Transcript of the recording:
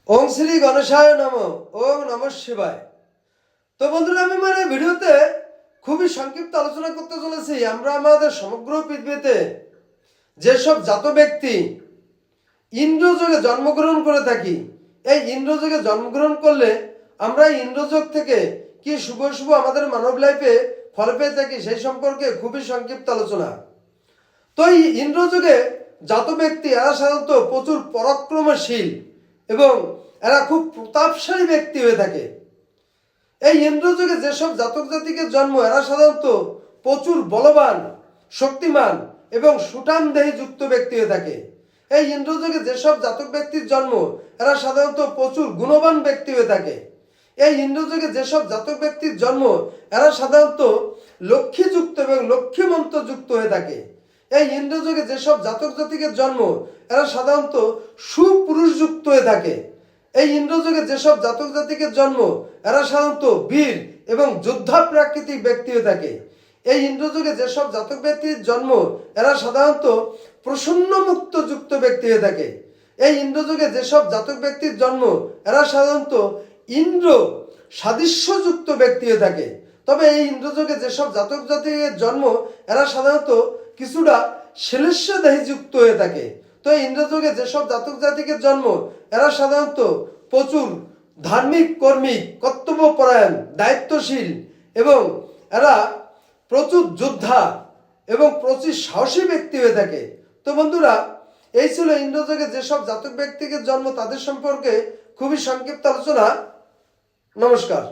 ওং শ্রী গণেশায় নমঃ। ওং নমঃ শিবায়। তো বন্ধুরা, আমি ভিডিওতে খুবই সংক্ষিপ্ত আলোচনা করতে চলেছি। আমরা আমাদের সমগ্র পৃথিবীতে যেসব জাত ব্যক্তি ইন্দ্রযোগে জন্মগ্রহণ করে থাকি, এই ইন্দ্রযোগে জন্মগ্রহণ করলে আমরা ইন্দ্রযোগ থেকে কি শুভ শুভ আমাদের মানব লাইফে ফল পেয়ে থাকি, সেই সম্পর্কে খুবই সংক্ষিপ্ত আলোচনা। তো এই ইন্দ্রযোগে জাত ব্যক্তি এরা সাধারণত প্রচুর পরাক্রমশীল এবং এরা খুব প্রতাপশালী ব্যক্তি হয়ে থাকে। এই ইন্দ্রযোগে যেসব জাতক জাতিকের জন্ম, এরা সাধারণত প্রচুর বলবান, শক্তিমান এবং সুঠামদেহী যুক্ত ব্যক্তি হয়ে থাকে। এই ইন্দ্রযোগে যেসব জাতক ব্যক্তির জন্ম, এরা সাধারণত প্রচুর গুণবান ব্যক্তি হয়ে থাকে। এই ইন্দ্রযোগে যেসব জাতক ব্যক্তির জন্ম, এরা সাধারণত লক্ষ্মীযুক্ত এবং লক্ষ্মীমন্ত যুক্ত হয়ে থাকে। এই ইন্দ্রযোগে যেসব জাতক জাতিকের জন্ম, এরা সাধারণত সুপুরুষ যুক্ত হয়ে থাকে। এই ইন্দ্রযোগে যেসব জাতক জাতিকের জন্ম, এরা সাধারণত বীর এবং যোদ্ধা প্রাকৃতিক ব্যক্তি হয়ে থাকে। এই ইন্দ্রযোগে যেসব জাতক ব্যক্তির জন্ম, এরা সাধারণত প্রসন্ন মুক্ত যুক্ত ব্যক্তি হয়ে থাকে। এই ইন্দ্রযোগে যেসব জাতক ব্যক্তির জন্ম, এরা সাধারণত ইন্দ্র সাদৃশ্যযুক্ত ব্যক্তি হয়ে থাকে। তবে এই ইন্দ্রযোগে যেসব জাতক জাতিকের জন্ম, এরা সাধারণত কিছুটা শ্লেষ্মদেহী যুক্ত হয়ে থাকে। তো এই ইন্দ্রযোগে যেসব জাতক জাতিকের জন্ম, এরা সাধারণত প্রচুর ধার্মিক কর্মী, কর্তব্যপরায়ণ, দায়িত্বশীল এবং এরা প্রচুর যোদ্ধা এবং প্রচুর সাহসী ব্যক্তি হয়ে থাকে। তো বন্ধুরা, এই ছিল ইন্দ্রযোগে যেসব জাতক ব্যক্তিকে জন্ম, তাদের সম্পর্কে খুবই সংক্ষিপ্ত আলোচনা। নমস্কার।